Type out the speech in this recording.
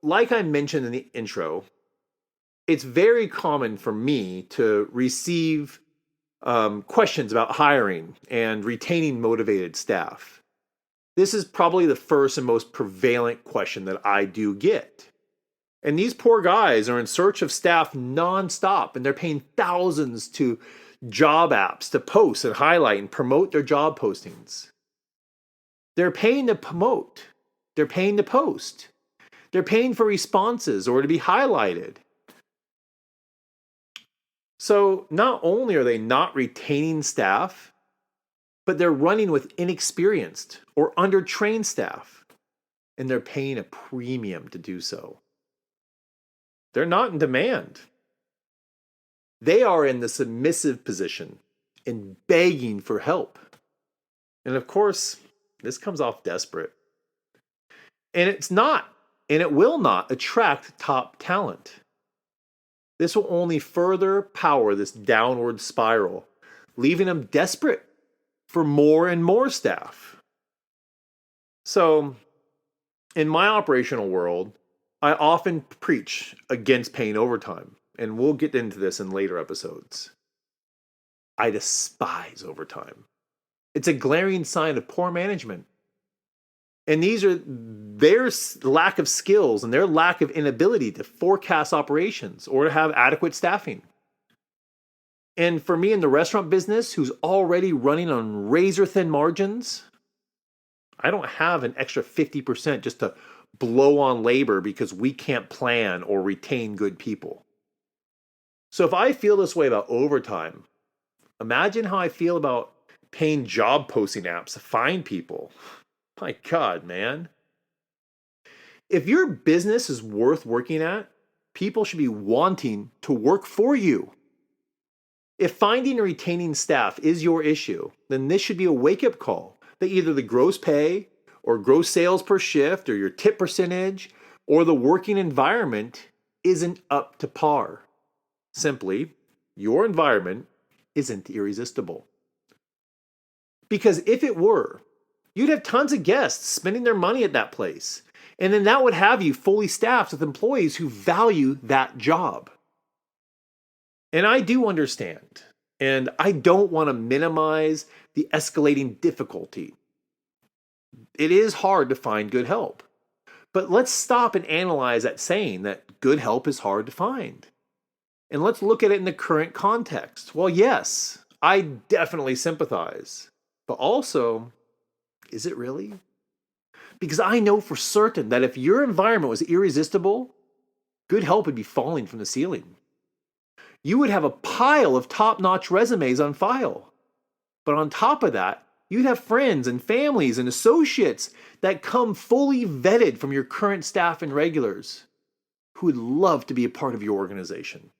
like I mentioned in the intro, it's very common for me to receive questions about hiring and retaining motivated staff. This is probably the first and most prevalent question that I do get. And these poor guys are in search of staff nonstop, and they're paying thousands to job apps to post and highlight and promote their job postings. They're paying to promote. They're paying to post. They're paying for responses or to be highlighted. So not only are they not retaining staff, but they're running with inexperienced or undertrained staff, and they're paying a premium to do so. They're not in demand. They are in the submissive position and begging for help. And of course, this comes off desperate. And it's not, and it will not attract top talent. This will only further power this downward spiral, leaving them desperate for more and more staff. So, in my operational world, I often preach against paying overtime, and we'll get into this in later episodes. I despise overtime. It's a glaring sign of poor management. And these are their lack of skills and their lack of inability to forecast operations or to have adequate staffing. And for me in the restaurant business, who's already running on razor-thin margins, I don't have an extra 50% just to blow on labor because we can't plan or retain good people. So if I feel this way about overtime, imagine how I feel about paying job posting apps to find people. My God, man. If your business is worth working at, people should be wanting to work for you. If finding and retaining staff is your issue, then this should be a wake-up call that either the gross pay or gross sales per shift or your tip percentage or the working environment isn't up to par. Simply, your environment isn't irresistible. Because if it were, you'd have tons of guests spending their money at that place. And then that would have you fully staffed with employees who value that job. And I do understand, and I don't want to minimize the escalating difficulty. It is hard to find good help. But let's stop and analyze that saying that good help is hard to find. And let's look at it in the current context. Well, yes, I definitely sympathize. But also, is it really? Because I know for certain that if your environment was irresistible, good help would be falling from the ceiling. You would have a pile of top-notch resumes on file. But on top of that, you'd have friends and families and associates that come fully vetted from your current staff and regulars who would love to be a part of your organization.